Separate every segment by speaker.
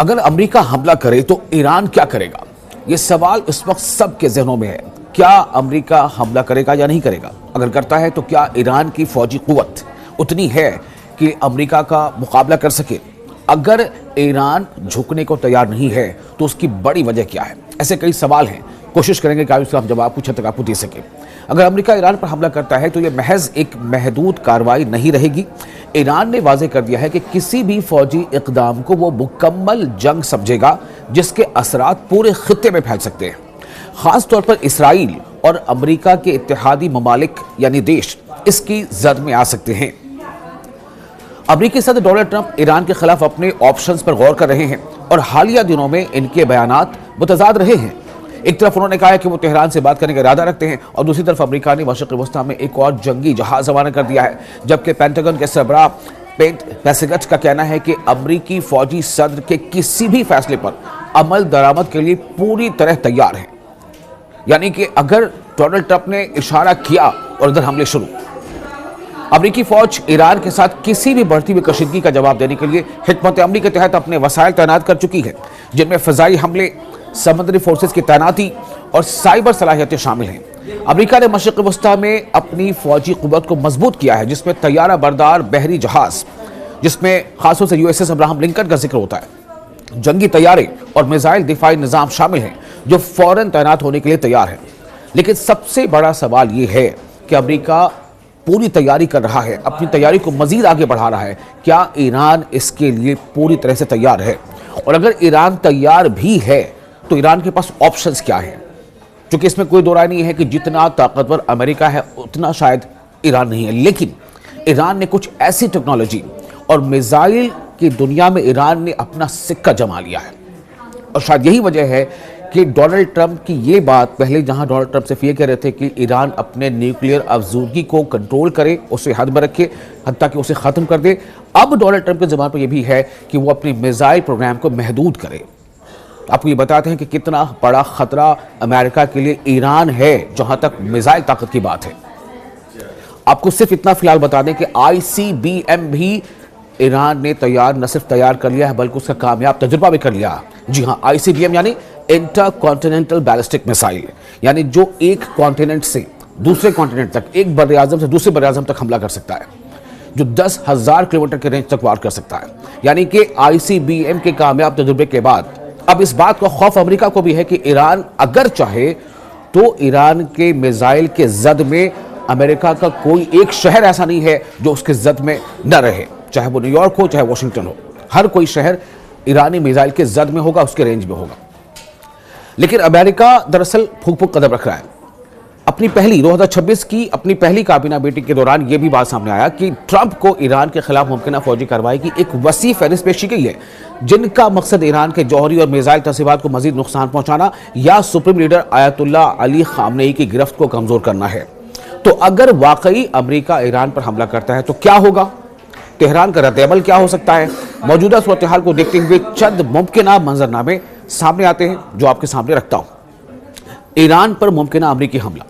Speaker 1: अगर अमेरिका हमला करे तो ईरान क्या करेगा? यह सवाल इस वक्त सबके जहनों में है। क्या अमेरिका हमला करेगा या नहीं करेगा? अगर करता है तो क्या ईरान की फौजी कुव्वत उतनी है कि अमेरिका का मुकाबला कर सके? अगर ईरान झुकने को तैयार नहीं है तो उसकी बड़ी वजह क्या है? ऐसे कई सवाल हैं, कोशिश करेंगे कि उसका हम जवाब कुछ हद तक आपको दे सके। अगर अमेरिका ईरान पर हमला करता है तो यह महज एक महदूद कार्रवाई नहीं रहेगी। ईरान ने वाज़ेह कर दिया है कि किसी भी फौजी इक़दाम को वो मुकम्मल जंग समझेगा जिसके असरात पूरे खित्ते में फैल सकते हैं। ख़ास तौर पर इसराइल और अमेरिका के इत्तेहादी ममालिक यानी देश इसकी जद में आ सकते हैं। अमेरिकी सदर डोनाल्ड ट्रंप ईरान के खिलाफ अपने ऑप्शंस पर गौर कर रहे हैं और हालिया दिनों में इनके बयानात मुतज़ाद रहे हैं। एक तरफ उन्होंने कहा है कि वो तेहरान से बात करने का इरादा रखते हैं और दूसरी तरफ अमेरिका ने मशरिक़ वस्ता में एक और जंगी जहाज रवाना कर दिया है, जबकि पेंटागन के सरबराह पेट पेसिगट का कहना है कि अमेरिकी फौजी सदर के किसी भी फैसले पर अमल दरामद के लिए पूरी तरह तैयार है। यानी कि अगर डोनाल्ड ट्रंप ने इशारा किया और इधर हमले शुरू, अमेरिकी फौज ईरान के साथ किसी भी बढ़ती हुई कशीदगी का जवाब देने के लिए हिकमत अमली के तहत अपने वसाइल तैनात कर चुकी है, जिनमें फ़ज़ाई हमले, समुद्री फोर्सेस की तैनाती और साइबर सलाहियतें शामिल हैं। अमेरिका ने मशरिक़ वस्ता में अपनी फौजी कुव्वत को मजबूत किया है, जिसमें तैयारा बरदार बहरी जहाज, जिसमें खासतौर से USS अब्राहम लिंकन का जिक्र होता है, जंगी तैयारे और मिसाइल दिफाई निज़ाम शामिल हैं जो फौरन तैनात होने के लिए तैयार है। लेकिन सबसे बड़ा सवाल ये है कि अमेरिका पूरी तैयारी कर रहा है, अपनी तैयारी को मजीद आगे बढ़ा रहा है। क्या ईरान इसके लिए पूरी तरह से तैयार है? और अगर ईरान तैयार भी है तो ईरान के पास ऑप्शंस क्या हैं? क्योंकि इसमें कोई दो राय नहीं है कि जितना ताकतवर अमेरिका है उतना शायद ईरान नहीं है, लेकिन ईरान ने कुछ ऐसी टेक्नोलॉजी और मिसाइल की दुनिया में ईरान ने अपना सिक्का जमा लिया है। और शायद यही वजह है कि डोनाल्ड ट्रंप की ये बात, पहले जहां डोनाल्ड ट्रंप से ये कह रहे थे कि ईरान अपने न्यूक्लियर अफजूगी को कंट्रोल करे, उसे हद में रखे, हत्ता कि उसे ख़त्म कर दे, अब डोनाल्ड ट्रंप के ज़बान पर यह भी है कि वो अपनी मिसाइल प्रोग्राम को महदूद करे। आपको ये बताते हैं कि कितना बड़ा खतरा अमेरिका के लिए ईरान है जहां तक मिसाइल ताकत की बात है। आपको सिर्फ इतना फिलहाल बता दें कि ICBM भी ईरान ने न सिर्फ तैयार कर लिया है बल्कि उसका कामयाब तजुर्बा भी कर लिया। जी हाँ, ICBM यानी इंटरकॉन्टिनेंटल बैलिस्टिक मिसाइल, यानी जो एक कॉन्टिनेंट से दूसरे कॉन्टिनेंट तक, एक बर आज़म से दूसरे बर आज़म तक हमला कर सकता है, जो 10,000 किलोमीटर के रेंज तक वार कर सकता है। यानी कि ICBM के कामयाब तजुर्बे के बाद अब इस बात का खौफ अमेरिका को भी है कि ईरान अगर चाहे तो ईरान के मिसाइल के जद में अमेरिका का कोई एक शहर ऐसा नहीं है जो उसके जद में न रहे, चाहे वो न्यूयॉर्क हो चाहे वॉशिंगटन हो, हर कोई शहर ईरानी मिसाइल के जद में होगा, उसके रेंज में होगा। लेकिन अमेरिका दरअसल फूक कदम रख रहा है। अपनी पहली 2026 की अपनी पहली काबीना मीटिंग के दौरान यह भी बात सामने आया कि ट्रंप को ईरान के खिलाफ मुमकिन फौजी कार्रवाई की एक वसी फहरिस्त पेश की गई है, जिनका मकसद ईरान के जौहरी और मिसाइल तस्वीरात को मजीद नुकसान पहुंचाना या supreme leader Ayatollah Ali Khamenei की गिरफ्त को कमजोर करना है। तो अगर वाकई अमेरिका ईरान पर हमला करता है तो क्या होगा? तेहरान का रद्द-ए-अमल क्या हो सकता है? मौजूदा सूरत हाल को देखते हुए चंद मुमकिन मंजरनामे सामने आते हैं जो आपके सामने रखता हूं। ईरान पर मुमकिन अमेरिकी हमला।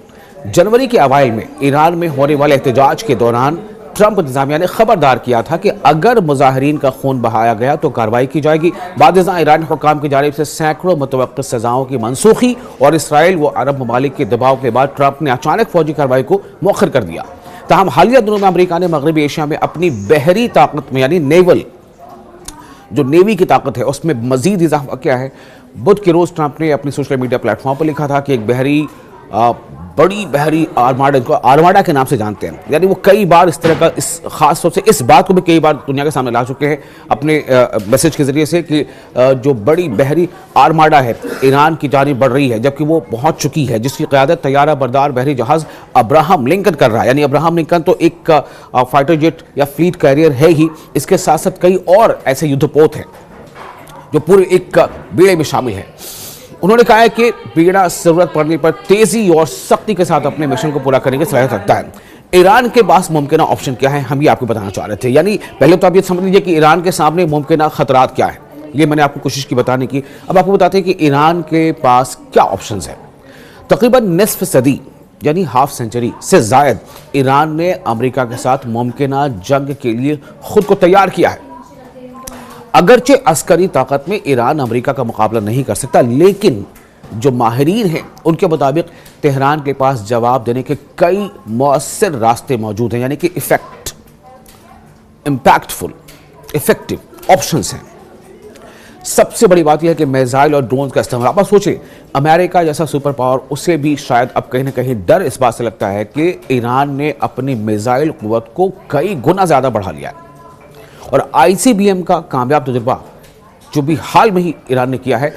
Speaker 1: जनवरी के अवाइल में ईरान में होने वाले एहतजाज के दौरान ट्रंप इंतजामिया ने खबरदार किया था कि अगर मुजाहिरीन का खून बहाया गया तो कार्रवाई की जाएगी। बाद-ए-ज़ां ईरानी हुक्काम की जानिब से सैकड़ों मुतवक्किल सज़ाओं की मनसूखी और इसराइल व अरब ममालिक के दबाव के बाद ट्रंप ने अचानक फौजी कार्रवाई को मौखर कर दिया। ताहम हालिया दिनों में अमेरिका ने मगरबी एशिया में अपनी बहरी ताकत में यानी नेवल, जो नेवी की ताकत है, उसमें मजीद इजाफा किया है। बुध के रोज़ ट्रंप ने अपनी सोशल मीडिया प्लेटफॉर्म पर लिखा था कि एक बड़ी बहरी आर्माडा, इनको आर्माडा के नाम से जानते हैं, यानी वो कई बार इस तरह का, इस खास तौर से इस बात को भी कई बार दुनिया के सामने ला चुके हैं अपने मैसेज के जरिए से कि जो बड़ी बहरी आर्माडा है ईरान की जानिब बढ़ रही है, जबकि वो पहुंच चुकी है, जिसकी क़यादत तैयारा बरदार बहरी जहाज अब्राहम लिंकन कर रहा है। यानी अब्राहम लिंकन तो एक फाइटर जेट या फ्लीट कैरियर है ही, इसके साथ साथ कई और ऐसे युद्धपोत हैं जो पूरे एक बेड़े में शामिल है। उन्होंने कहा है कि बीड़ा जरूरत पड़ने पर तेजी और सख्ती के साथ अपने मिशन को पूरा करने की सलाहियत रखता है। ईरान के पास मुमकिन ऑप्शन क्या है, हम ये आपको बताना चाह रहे थे। यानी पहले तो आप ये समझ लीजिए कि ईरान के सामने मुमकिन खतरात क्या है, ये मैंने आपको कोशिश की बताने की। अब आपको बताते हैं कि ईरान के पास क्या ऑप्शंस है। तकरीबन निस्फ सदी यानी हाफ सेंचुरी से जायद ईरान ने अमेरिका के साथ मुमकिन जंग के लिए खुद को तैयार किया है। अगरचे अस्करी ताकत में ईरान अमेरिका का मुकाबला नहीं कर सकता, लेकिन जो माहिरीन हैं उनके मुताबिक तेहरान के पास जवाब देने के कई मौसर रास्ते मौजूद हैं, यानी कि इम्पैक्टफुल इफेक्टिव ऑप्शंस हैं। सबसे बड़ी बात यह है कि मिसाइल और ड्रोन का इस्तेमाल। आप सोचें, अमेरिका जैसा सुपर पावर, उसे भी शायद अब कहीं ना कहीं डर इस बात से लगता है कि ईरान ने अपनी मिसाइल कुव्वत को कई गुना ज़्यादा बढ़ा लिया है, और ICBM का कामयाब तजुर्बा जो भी हाल में ही ईरान ने किया है,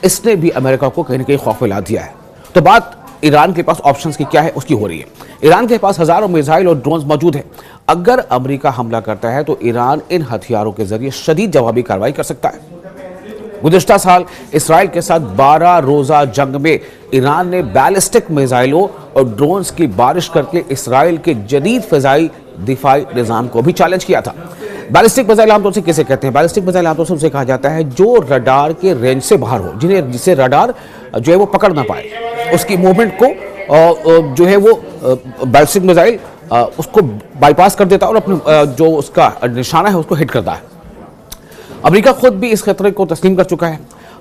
Speaker 1: इसने भी अमेरिका को कहीं ना कहीं खौफ में ला दिया है। तो बात ईरान के पास ऑप्शंस की क्या है उसकी हो रही है। ईरान के पास हजारों मिसाइल और ड्रोन मौजूद हैं। अगर अमेरिका हमला करता है तो ईरान इन हथियारों के जरिए शदीद जवाबी कार्रवाई कर सकता है। गुज़िश्ता साल इसराइल के साथ 12 रोज़ा जंग में ईरान ने बैलिस्टिक मिसाइलों और ड्रोन्स की बारिश करके इसराइल के जदीद फ़िज़ाई दिफाई निज़ाम को भी चैलेंज किया था। बैलिस्टिक मिसाइल आमतौर से किसे कहते हैं? बैलिस्टिक मिसाइल आमतौर से उसे कहा जाता है जो रडार के रेंज से बाहर हो, जिसे रडार जो है वो पकड़ ना पाए, उसकी मूवमेंट को जो है वो बैलिस्टिक मिसाइल उसको बाईपास कर देता है और अपने जो उसका निशाना है उसको हिट करता है। अमेरिका खुद भी इस खतरे को तस्लीम कर चुका है।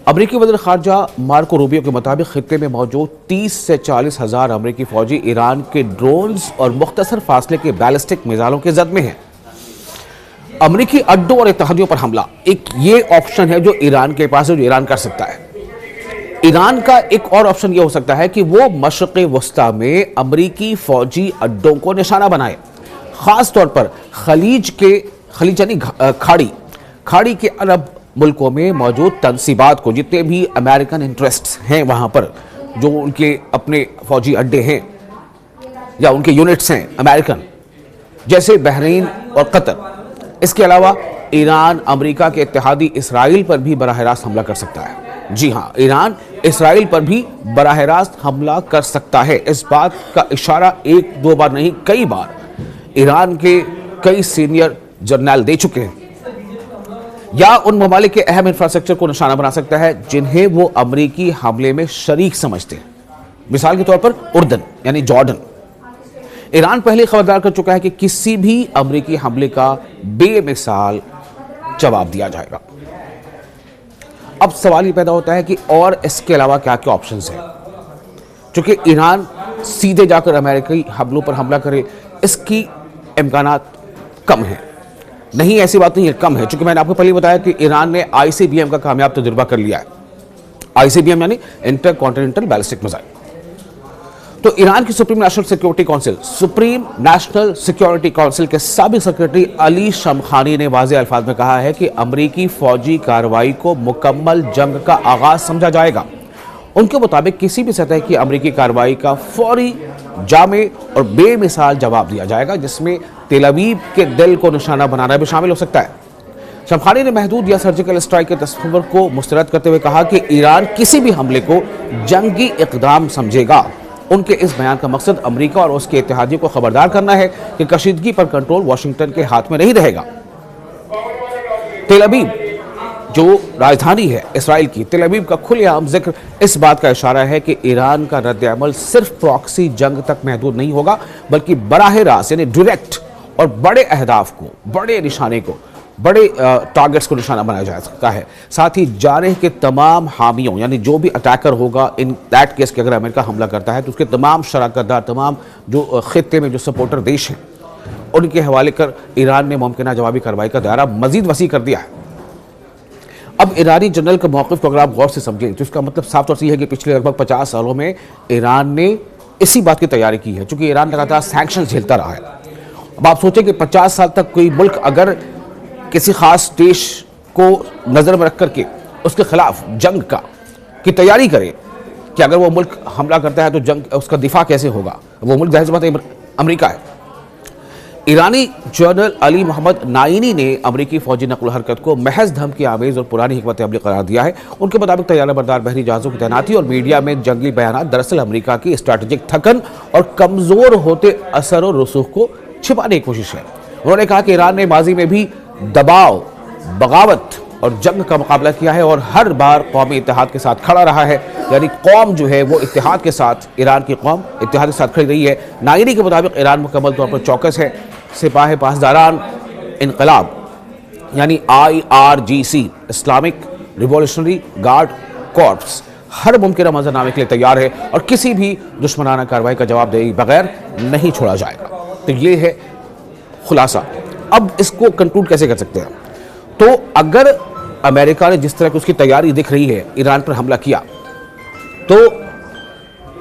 Speaker 1: अमेरिकी वज़ीर ख़ारजा मार्को रूबियो के मुताबिक खित्ते में मौजूद 30 से 40 हज़ार अमेरिकी फौजी ईरान के ड्रोन्स और मुख्तसर फासले के बैलिस्टिक मिसाइलों के जद में हैं। अमेरिकी अड्डों और इत्तेहादियों पर हमला, एक ये ऑप्शन है जो ईरान के पास है, जो ईरान कर सकता है। ईरान का एक और ऑप्शन यह हो सकता है कि वो मशरिक़ वस्ता में अमेरिकी फौजी अड्डों को निशाना बनाए, खास तौर पर खलीज यानी खाड़ी के अरब मुल्कों में मौजूद तनसीबात को, जितने भी अमेरिकन इंटरेस्ट्स हैं वहाँ पर, जो उनके अपने फौजी अड्डे हैं या उनके यूनिट्स हैं अमेरिकन, जैसे बहरीन और कतर। इसके अलावा ईरान अमेरिका के इत्तेहादी इसराइल पर भी बराह रास्त हमला कर सकता है। जी हाँ, ईरान इसराइल पर भी बराह रास्त हमला कर सकता है। इस बात का इशारा एक दो बार नहीं, कई बार ईरान के कई सीनियर जर्नल दे चुके हैं। या उन ममालिक के अहम इंफ्रास्ट्रक्चर को निशाना बना सकता है जिन्हें वो अमरीकी हमले में शरीक समझते हैं। मिसाल के तौर पर उर्दन यानी जॉर्डन। ईरान पहले खबरदार कर चुका है कि किसी भी अमरीकी हमले का बेमिसाल जवाब दिया जाएगा। अब सवाल ये पैदा होता है कि और इसके अलावा क्या क्या ऑप्शंस हैं। चूंकि ईरान सीधे जाकर अमेरिकी हमलों पर हमला करे, इसकी इम्कानात कम है। नहीं, ऐसी बात नहीं है, कम है, क्योंकि मैंने आपको पहले बताया कि ईरान ने ICBM का कामयाब तजुर्बा कर लिया है। ICBM यानी इंटर कॉन्टिनेंटल बैलिस्टिक मिसाइल। तो ईरान की सुप्रीम नेशनल सिक्योरिटी काउंसिल के साबिक सेक्रेटरी अली शमखानी ने वाज़ेह अल्फाज में कहा है कि अमरीकी फौजी कार्रवाई को मुकम्मल जंग का आगाज समझा जाएगा। उनके मुताबिक किसी भी सतह की अमरीकी कार्रवाई का फौरी, जामे और बेमिसाल जवाब दिया जाएगा, जिसमें तेल अवीव के दिल को निशाना बनाना भी शामिल हो सकता है। शमखानी ने महदूद या सर्जिकल स्ट्राइक के तस्वर को मुस्तरद करते हुए कहा कि ईरान किसी भी हमले को जंगी इक़दाम समझेगा। उनके इस बयान का मकसद अमेरिका और उसके इत्तेहादियों को खबरदार करना है कि कशीदगी पर कंट्रोल वाशिंगटन के हाथ में नहीं रहेगा। तेल अवीव जो राजधानी है इसराइल की, तेल अवीव का खुलेआम जिक्र इस बात का इशारा है कि ईरान का रद्द-ए-अमल सिर्फ प्रॉक्सी जंग तक महदूद नहीं होगा, बल्कि बराह रास्त यानी डायरेक्ट और बड़े अहदाफ को, बड़े निशाने को, बड़े टारगेट्स को निशाना बनाया जा सकता है। साथ ही जारह के तमाम हामियों यानी जो भी अटैकर होगा, इन दैट केस के अगर अमेरिका हमला करता है तो उसके तमाम शराकतदार, तमाम जो खित्ते में जो सपोर्टर देश हैं, उनके हवाले कर ईरान ने मुमकिन जवाबी कार्रवाई का दायरा मजीद वसी कर दिया है। अब ईरानी जनरल के मौक़िफ़ को अगर आप गौर से समझें तो इसका मतलब साफ तौर से यह है कि पिछले लगभग 50 सालों में ईरान ने इसी बात की तैयारी की है, चूँकि ईरान लगातार सैंक्शन झेलता रहा है। अब आप सोचें कि 50 साल तक कोई मुल्क अगर किसी खास देश को नज़र में रख करके उसके खिलाफ जंग की तैयारी करे कि अगर वो मुल्क हमला करता है तो जंग उसका दिफा कैसे होगा, वो मुल्क जाहिर सी बात है अमेरिका है। ईरानी जनरल अली मोहम्मद नाइनी ने अमरीकी फौजी नकल हरकत को महज धमकी आमेज़ और पुरानी हिकमत अमली करार दिया है। उनके मुताबिक तैयारा बरदार बहरी जहाज़ों की तैनाती और मीडिया में जंगी बयानात दरअसल अमरीका की स्ट्रैटेजिक थकन और कमज़ोर होते असर और रसूख को छिपाने की कोशिश है। उन्होंने कहा कि ईरान ने माजी में भी दबाव, बगावत और जंग का मुकाबला किया है और हर बार कौमी इत्तेहाद के साथ खड़ा रहा है, यानी कौम जो है वो इत्तेहाद के साथ, ईरान की कौम इत्तेहाद के साथ खड़ी रही है। नाइनी के मुताबिक ईरान मुकम्मल तौर पर चौकस है। सिपाही पासदारान इनकलाब यानी IRGC, Islamic Revolutionary Guard Corps, हर मुमकिन मंजरनामे के लिए तैयार है और किसी भी दुश्मनाना कार्रवाई का जवाब दे बगैर नहीं छोड़ा जाएगा। तो ये है खुलासा। अब इसको कंक्लूड कैसे कर सकते हैं? तो अगर अमेरिका ने जिस तरह की उसकी तैयारी दिख रही है ईरान पर हमला किया, तो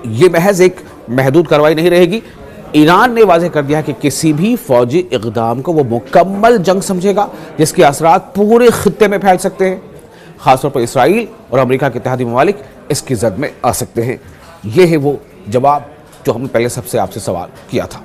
Speaker 1: ये महज एक महदूद कार्रवाई नहीं रहेगी। ईरान ने वाज़ेह कर दिया कि किसी भी फौजी इक़दाम को वो मुकम्मल जंग समझेगा जिसके असरात पूरे खित्ते में फैल सकते हैं। खासतौर पर इसराइल और अमेरिका के इत्तेहादी ममालिक इसकी जद में आ सकते हैं। यह है वो जवाब जो हमने पहले सबसे आपसे सवाल किया था।